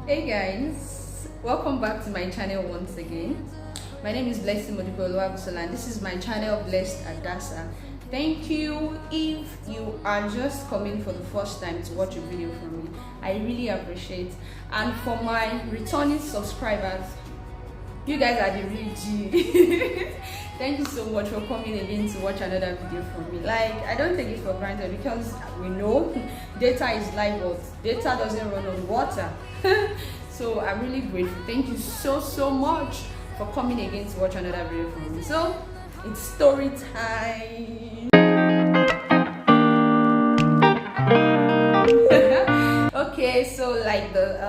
Hey guys, welcome back to my channel once again. My name is Blessing Modibo and this is my channel Blessed Adasa. Thank you if you are just coming for the first time to watch a video from me. I really appreciate. And for my returning subscribers, you guys are the real G. Thank you so much for coming again to watch another video from me. Like, I don't take it for granted because we know data is life, but data doesn't run on water. So I'm really grateful. Thank you so much for coming again to watch another video from me. So it's story time. Okay, so like the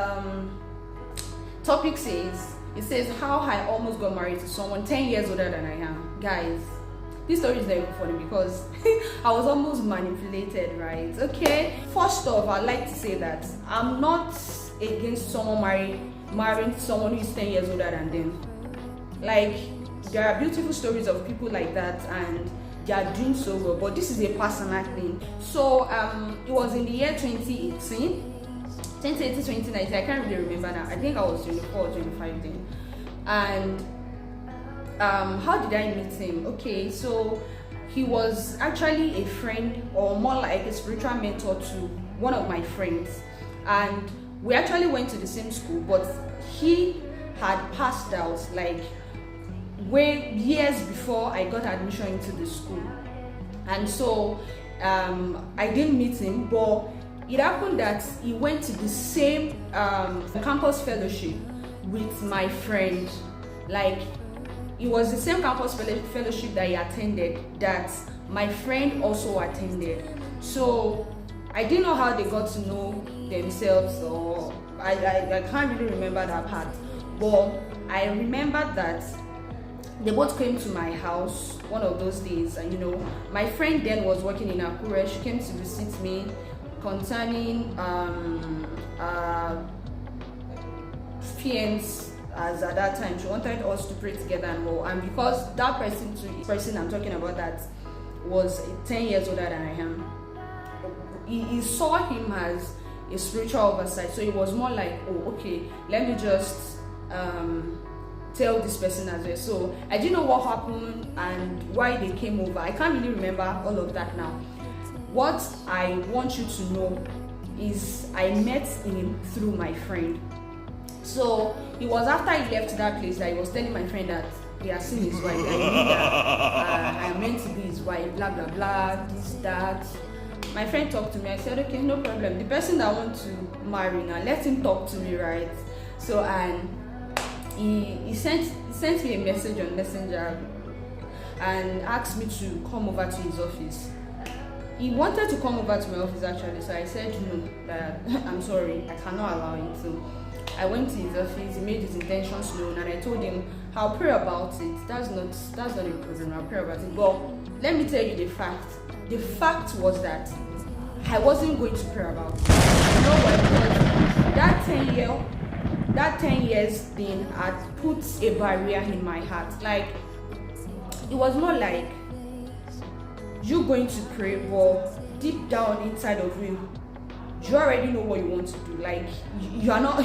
topic says, it says how I almost got married to someone 10 years older than I am. Guys, this story is not even funny because I was almost manipulated, right? Okay, first off, I'd like to say that I'm not against someone marrying someone who is 10 years older than them. Like, there are beautiful stories of people like that and they are doing so well, but this is a personal thing. So it was in the year 2018, 2019, I can't really remember now. I think I was 24 or 25 then. And how did I meet him? Okay, so he was actually a friend, or more like a spiritual mentor to one of my friends, and we actually went to the same school, but he had passed out like way years before I got admission into the school. And so I didn't meet him, but it happened that he went to the same campus fellowship with my friend. Like, it was the same campus fellowship that he attended that my friend also attended. So I didn't know how they got to know themselves, or I can't really remember that part, but I remember that they both came to my house one of those days. And you know, my friend then was working in Akure. She came to visit me concerning fiends, as at that time she wanted us to pray together and because that person I'm talking about that was 10 years older than I am, he saw him as a spiritual oversight. So it was more like, oh, okay, let me just tell this person as well. So I didn't know what happened and why they came over. I can't really remember all of that now. What I want you to know is I met him through my friend. So it was after he left that place that he was telling my friend that he has seen his wife. I knew that I am meant to be his wife, blah blah blah, this, that. My friend talked to me. I said, okay, no problem. The person that I want to marry now, let him talk to me, right? So and he sent me a message on Messenger and asked me to come over to his office. He wanted to come over to my office actually, so I said no, that I'm sorry, I cannot allow him. So I went to his office. He made his intentions known, and I told him I'll pray about it. That's not a problem. I'll pray about it. But let me tell you the fact. The fact was that I wasn't going to pray about it. You know why? Because that 10 years thing had put a barrier in my heart. Like, it was more like you going to pray, but deep down inside of you, you already know what you want to do. Like, you are not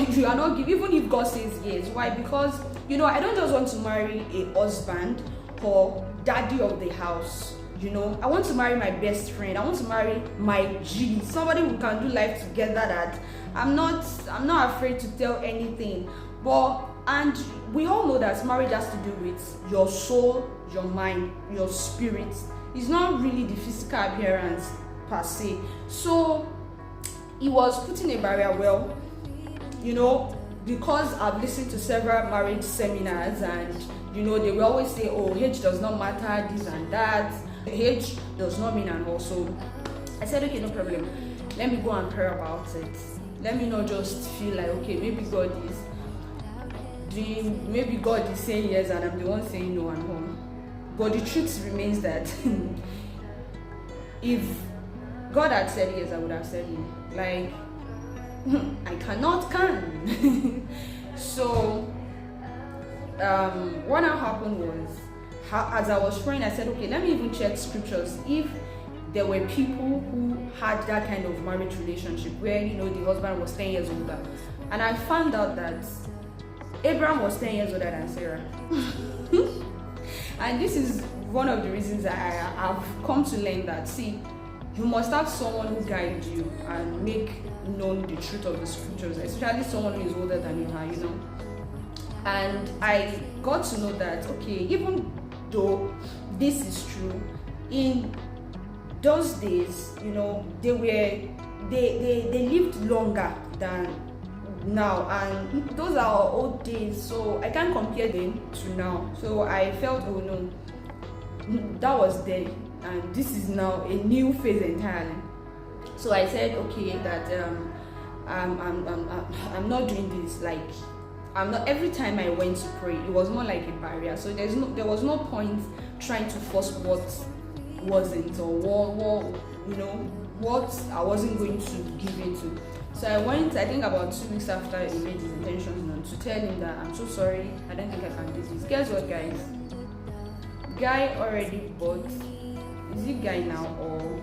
giving, even if God says yes. Why? Because you know, I don't just want to marry a husband or daddy of the house. You know, I want to marry my best friend. I want to marry my G, somebody who can do life together. That I'm not afraid to tell anything. And we all know that marriage has to do with your soul, your mind, your spirit. It's not really the physical appearance per se. So he was putting a barrier. Well, you know, because I've listened to several marriage seminars, and you know, they will always say, oh, age does not matter, this and that. Age does not mean and all. So I said, okay, no problem. Let me go and pray about it. Let me not just feel like, okay, maybe God is saying yes and I'm the one saying no and all. But the truth remains that if God had said yes, I would have said no. Like, I can. So what now happened was, as I was praying, I said, okay, let me even check scriptures. If there were people who had that kind of marriage relationship where, you know, the husband was 10 years older. And I found out that Abraham was 10 years older than Sarah. And this is one of the reasons I have come to learn that, see, you must have someone who guides you and make known the truth of the scriptures, especially someone who is older than you are, you know. And I got to know that, okay, even though this is true, in those days, you know, they lived longer than now, and those are our old days, so I can't compare them to now. So I felt, oh no, that was then, and this is now a new phase entirely. So I said, okay, that I'm not doing this. Like, I'm not. Every time I went to pray, it was more like a barrier. So there was no point trying to force what wasn't, or what you know, what I wasn't going to give into. So I went, I think about 2 weeks after he made his intentions known, to tell him that I'm so sorry, I don't think I can do this. Guess what, guys? Guy already bought, is it guy now or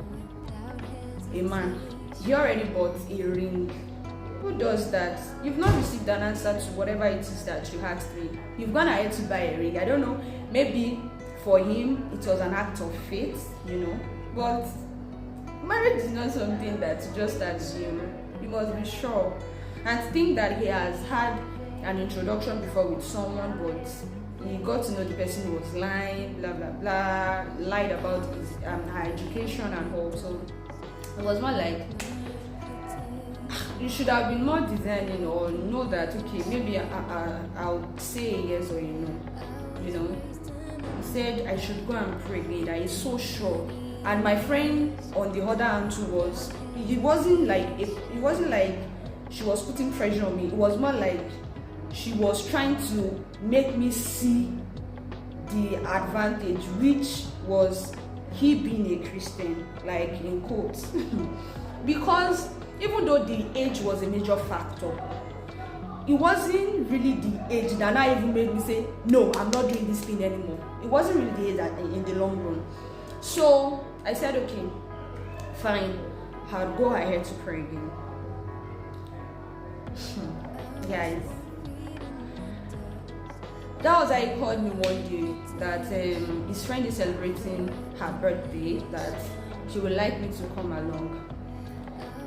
a man? He already bought a ring. Who does that? You've not received an answer to whatever it is that you asked me. You've gone ahead to buy a ring. I don't know, maybe for him it was an act of faith, you know, but marriage is not something that you just assume. You must be sure. And think that he has had an introduction before with someone, but he got to know the person who was lying, blah blah blah, lied about his her education and all. So it was more like, you should have been more discerning, or know that, okay, maybe I'll say a yes or a no. You know, he said I should go and pray again, that he's so sure. And my friend on the other hand too was, it wasn't like she was putting pressure on me. It was more like she was trying to make me see the advantage, which was he being a Christian, like in quotes. Because even though the age was a major factor, it wasn't really the age that now even made me say, no, I'm not doing this thing anymore. It wasn't really the age that in the long run. So I said, okay, fine, I'll go ahead to pray again. Guys, that was how he called me one day, that his friend is celebrating her birthday, that she would like me to come along.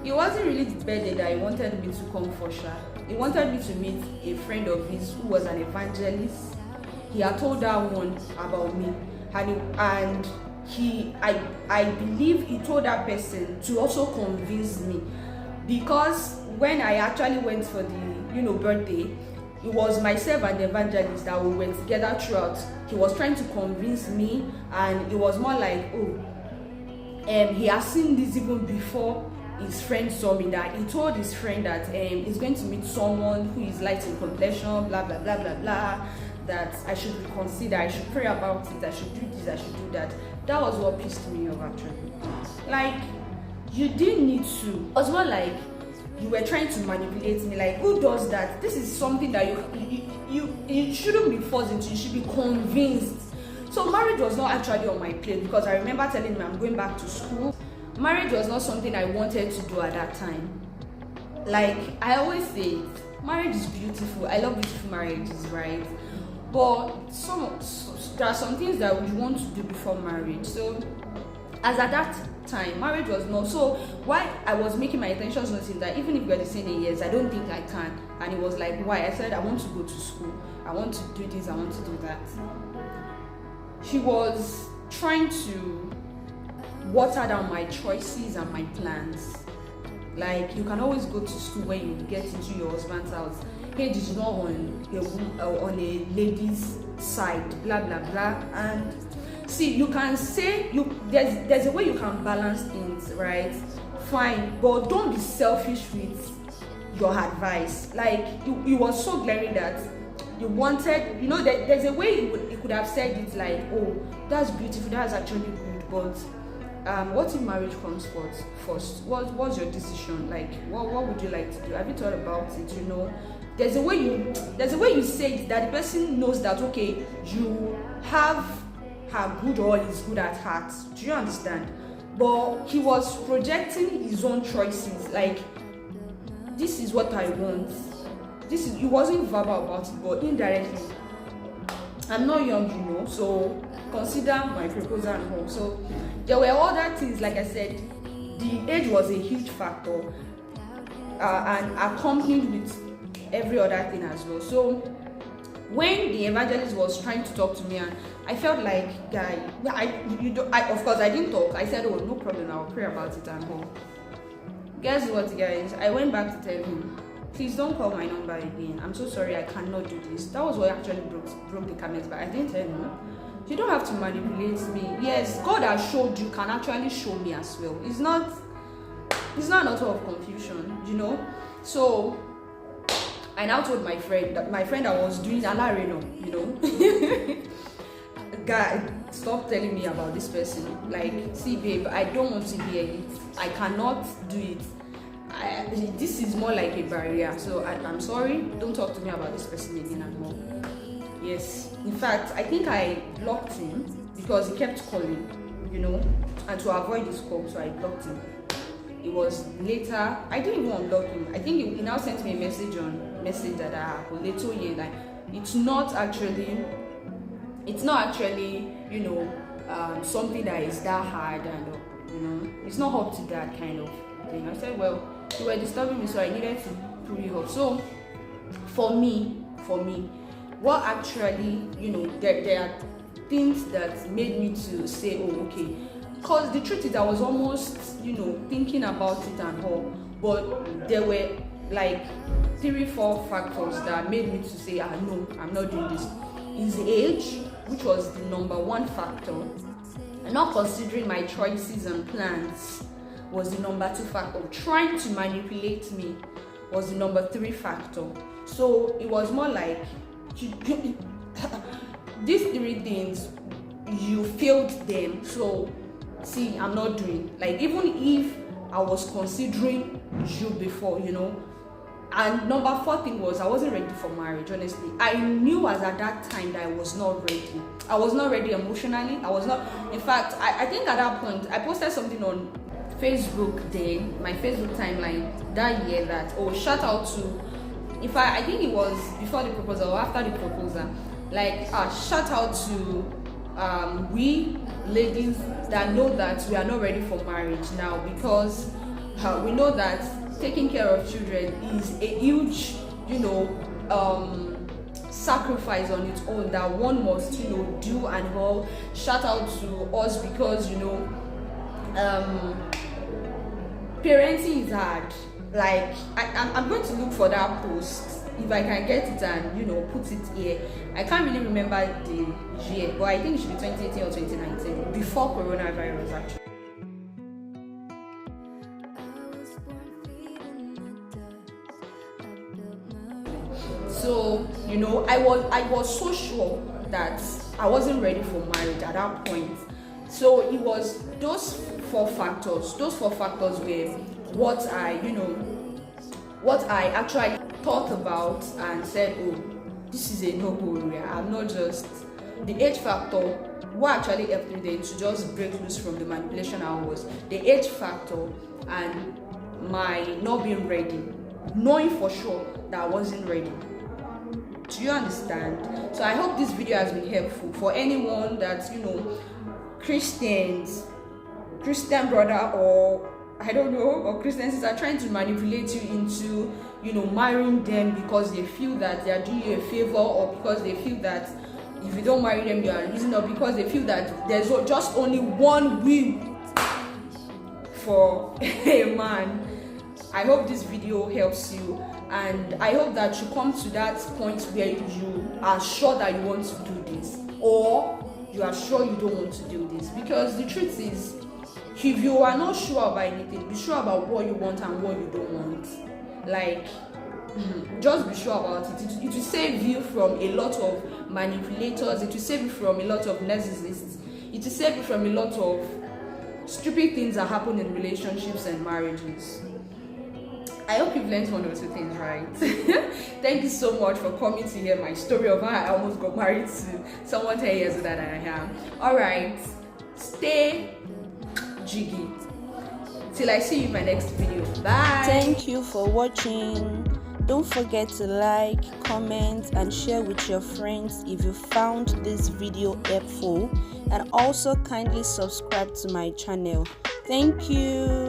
It wasn't really the birthday that he wanted me to come for, sure. He wanted me to meet a friend of his who was an evangelist. He had told her one about me, and I believe he told that person to also convince me, because when I actually went for the, you know, birthday, it was myself and the evangelist that we were together throughout. He was trying to convince me, and it was more like, oh, he has seen this even before his friend saw me, that he told his friend that he's going to meet someone who is light in complexion, blah blah blah blah blah, that I should reconsider, I should pray about it, I should do this, I should do that. That was what pissed me off actually. Like, you didn't need to. It was more like you were trying to manipulate me. Like, who does that? This is something that you shouldn't be forced into. You should be convinced. So marriage was not actually on my plate, because I remember telling me I'm going back to school. Marriage was not something I wanted to do at that time. Like I always say, marriage is beautiful. I love beautiful marriages, right? But there are some things that you want to do before marriage. So as at that time, marriage was not. So why I was making my intentions noticing that even if we're the same years, I don't think I can. And it was like, why? I said I want to go to school, I want to do this, I want to do that. She was trying to water down my choices and my plans. Like, you can always go to school when you get into your husband's house. Age is not on a lady's side, blah blah blah. And see, you can say there's a way you can balance things, right? Fine, but don't be selfish with your advice. Like, it was so glaring that you wanted, you know, there's a way you could have said it like, oh, that's beautiful, that's actually good, but what if marriage comes first? What's your decision? Like, what would you like to do? Have you thought about it? You know, there's a way you say it that the person knows that, okay, you have her good or is good at heart. Do you understand? but he was projecting his own choices, like, this is what I want. He wasn't verbal about it, but indirectly, I'm not young, so consider my proposal and all. So there were other things, like I said, the age was a huge factor, and accompanied with every other thing as well. So when the evangelist was trying to talk to me, and I felt like, guy, of course I didn't talk. I said, oh, no problem, I'll pray about it and all. Guess what, guys? I went back to tell him, please don't call my number again. I'm so sorry, I cannot do this. That was what actually broke the camel's back. I didn't tell him. You don't have to manipulate me. Yes, God has showed you, can actually show me as well. It's not an author of confusion, So I now told my friend that I was doing Alareno, God, stop telling me about this person. Like, see, babe, I don't want to hear it. I cannot do it. This is more like a barrier. So I'm sorry. Don't talk to me about this person again and more. Yes. In fact, I think I blocked him because he kept calling, and to avoid this call, so I blocked him. It was later. I didn't even unblock him. I think he now sent me a message that I have later year that it's not actually, something that is that hard, and it's not up to that kind of thing. I said, well, you were disturbing me, so I needed to pull you up. So for me, what actually, there are things that made me to say, oh, okay. Because the truth is, I was almost, thinking about it and all, but there were like 3-4 factors that made me to say, no, I'm not doing this. His age, which was the number one factor, and not considering my choices and plans, was the number 2 factor. Trying to manipulate me was the number 3 factor. So it was more like, these 3 things, you failed them. So see, I'm not doing, like, even if I was considering you before, And number 4 thing was, I wasn't ready for marriage, honestly. I knew as at that time that I was not ready. I was not ready emotionally. I was not, in fact, I think at that point, I posted something on Facebook then, my Facebook timeline that year, that, oh, shout out to, in fact, I think it was before the proposal or after the proposal, like, shout out to we ladies that know that we are not ready for marriage now, because we know that taking care of children is a huge, sacrifice on its own that one must, do and all. Shout out to us because, parenting is hard. Like, I'm going to look for that post if I can get it and put it here. I can't really remember the year, but I think it should be 2018 or 2019, before coronavirus actually. So I was so sure that I wasn't ready for marriage at that point. So it was those 4 factors. Those 4 factors were what I actually thought about and said, oh, this is a no-go area. I'm not just the age factor. What actually helped me then to just break loose from the manipulation I was the age factor and my not being ready, knowing for sure that I wasn't ready. Do you understand? So I hope this video has been helpful for anyone that's Christian brother, or I don't know, or Christians are trying to manipulate you into marrying them because they feel that they are doing you a favor, or because they feel that if you don't marry them you are losing, or because they feel that there's just only one will for a man. I hope this video helps you, and I hope that you come to that point where you are sure that you want to do this, or you are sure you don't want to do this. Because the truth is, if you are not sure about anything, be sure about what you want and what you don't want. Like, just be sure about it. It will save you from a lot of manipulators. It will save you from a lot of narcissists. It will save you from a lot of stupid things that happen in relationships and marriages. I hope you've learned 1 or 2 things, right? Thank you so much for coming to hear my story of how I almost got married to someone 10 years older than I am. Alright, stay jiggy. Till I see you in my next video. Bye. Thank you for watching. Don't forget to like, comment and share with your friends if you found this video helpful, and also kindly subscribe to my channel. Thank you.